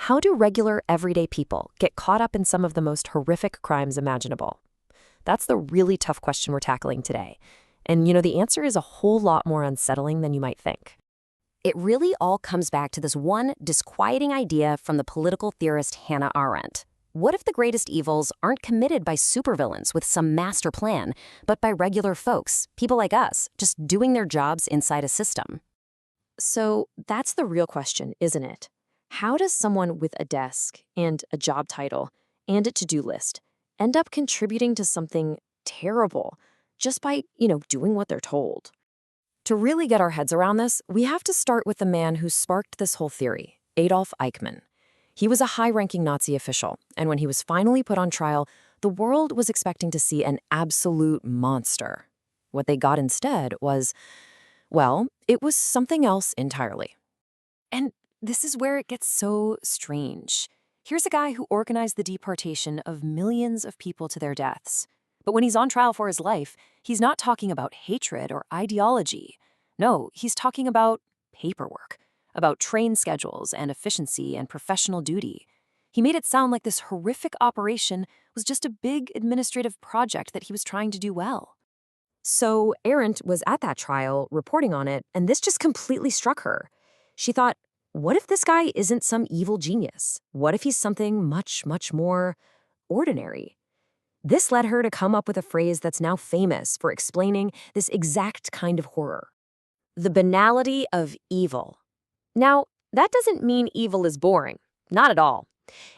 How do regular, everyday people get caught up in some of the most horrific crimes imaginable? That's the really tough question we're tackling today. And the answer is a whole lot more unsettling than you might think. It really all comes back to this one disquieting idea from the political theorist Hannah Arendt. What if the greatest evils aren't committed by supervillains with some master plan, but by regular folks, people like us, just doing their jobs inside a system? So that's the real question, isn't it? How does someone with a desk and a job title and a to-do list end up contributing to something terrible just by, doing what they're told? To really get our heads around this, we have to start with the man who sparked this whole theory, Adolf Eichmann. He was a high-ranking Nazi official, and when he was finally put on trial, the world was expecting to see an absolute monster. What they got instead was, well, it was something else entirely. And this is where it gets so strange. Here's a guy who organized the deportation of millions of people to their deaths. But when he's on trial for his life, he's not talking about hatred or ideology. No, he's talking about paperwork, about train schedules and efficiency and professional duty. He made it sound like this horrific operation was just a big administrative project that he was trying to do well. So Arendt was at that trial reporting on it, and this just completely struck her. She thought, what if this guy isn't some evil genius? What if he's something much, much more ordinary? This led her to come up with a phrase that's now famous for explaining this exact kind of horror: the banality of evil. Now, that doesn't mean evil is boring. Not at all.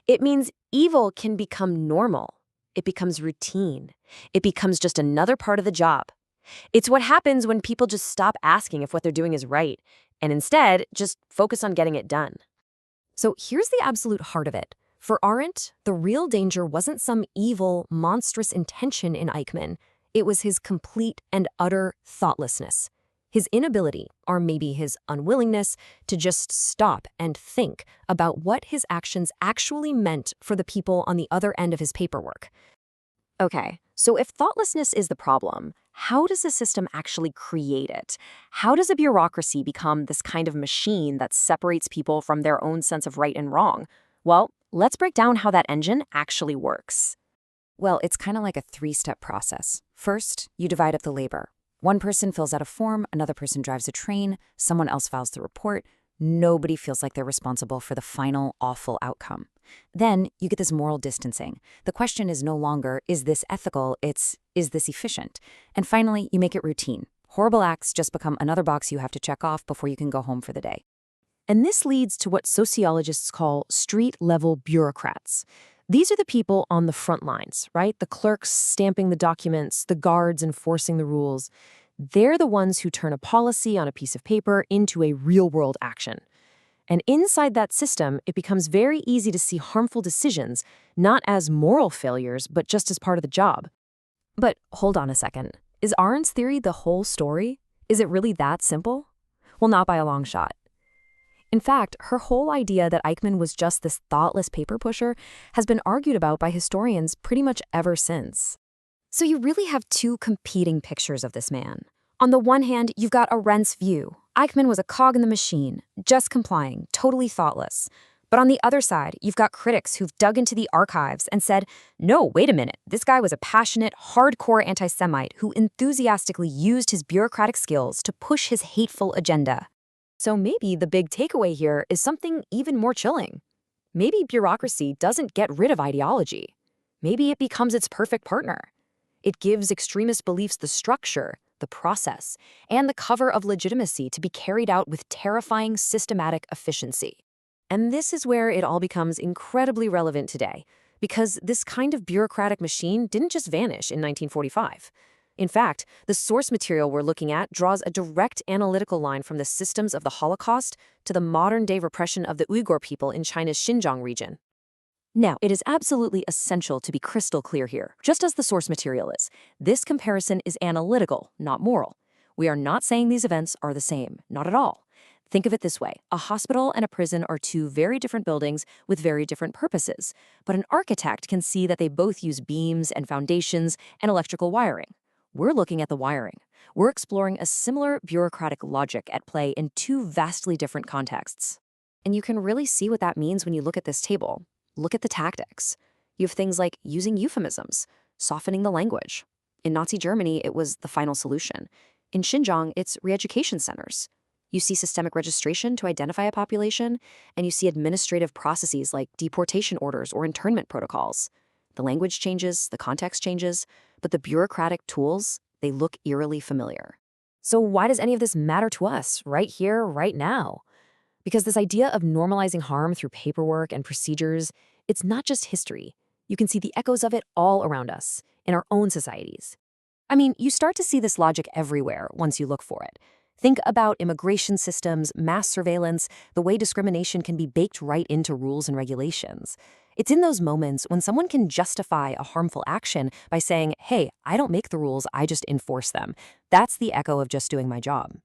It means evil can become normal. It becomes routine. It becomes just another part of the job. It's what happens when people just stop asking if what they're doing is right and instead just focus on getting it done. So here's the absolute heart of it. For Arendt, the real danger wasn't some evil, monstrous intention in Eichmann. It was his complete and utter thoughtlessness. His inability, or maybe his unwillingness, to just stop and think about what his actions actually meant for the people on the other end of his paperwork. Okay, so if thoughtlessness is the problem, how does a system actually create it? How does a bureaucracy become this kind of machine that separates people from their own sense of right and wrong? Well, let's break down how that engine actually works. Well, it's kind of like a three-step process. First, you divide up the labor. One person fills out a form, another person drives a train, someone else files the report. Nobody feels like they're responsible for the final, awful outcome. Then you get this moral distancing. The question is no longer, is this ethical? It's, is this efficient? And finally, you make it routine. Horrible acts just become another box you have to check off before you can go home for the day. And this leads to what sociologists call street-level bureaucrats. These are the people on the front lines, right? The clerks stamping the documents, the guards enforcing the rules. They're the ones who turn a policy on a piece of paper into a real-world action. And inside that system, it becomes very easy to see harmful decisions, not as moral failures, but just as part of the job. But hold on a second. Is Arendt's theory the whole story? Is it really that simple? Well, not by a long shot. In fact, her whole idea that Eichmann was just this thoughtless paper pusher has been argued about by historians pretty much ever since. So you really have two competing pictures of this man. On the one hand, you've got Arendt's view. Eichmann was a cog in the machine, just complying, totally thoughtless. But on the other side, you've got critics who've dug into the archives and said, no, wait a minute, this guy was a passionate, hardcore anti-Semite who enthusiastically used his bureaucratic skills to push his hateful agenda. So maybe the big takeaway here is something even more chilling. Maybe bureaucracy doesn't get rid of ideology. Maybe it becomes its perfect partner. It gives extremist beliefs the structure, the process, and the cover of legitimacy to be carried out with terrifying systematic efficiency. And this is where it all becomes incredibly relevant today, because this kind of bureaucratic machine didn't just vanish in 1945. In fact, the source material we're looking at draws a direct analytical line from the systems of the Holocaust to the modern-day repression of the Uyghur people in China's Xinjiang region. Now, it is absolutely essential to be crystal clear here, just as the source material is. This comparison is analytical, not moral. We are not saying these events are the same, not at all. Think of it this way. A hospital and a prison are two very different buildings with very different purposes, but an architect can see that they both use beams and foundations and electrical wiring. We're looking at the wiring. We're exploring a similar bureaucratic logic at play in two vastly different contexts. And you can really see what that means when you look at this table. Look at the tactics. You have things like using euphemisms, softening the language. In Nazi Germany, it was the final solution. In Xinjiang, it's re-education centers. You see systemic registration to identify a population, and you see administrative processes like deportation orders or internment protocols. The language changes, the context changes, but the bureaucratic tools, they look eerily familiar. So why does any of this matter to us right here, right now? Because this idea of normalizing harm through paperwork and procedures, it's not just history. You can see the echoes of it all around us, in our own societies. I mean, you start to see this logic everywhere once you look for it. Think about immigration systems, mass surveillance, the way discrimination can be baked right into rules and regulations. It's in those moments when someone can justify a harmful action by saying, hey, I don't make the rules, I just enforce them. That's the echo of just doing my job.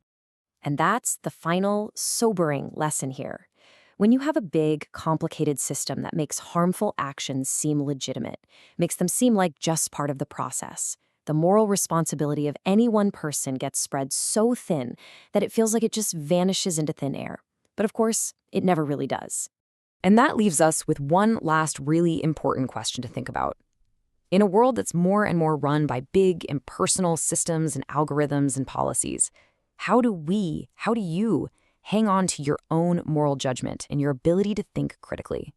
And that's the final, sobering lesson here. When you have a big, complicated system that makes harmful actions seem legitimate, makes them seem like just part of the process, the moral responsibility of any one person gets spread so thin that it feels like it just vanishes into thin air. But of course, it never really does. And that leaves us with one last really important question to think about. In a world that's more and more run by big, impersonal systems and algorithms and policies, how do you hang on to your own moral judgment and your ability to think critically?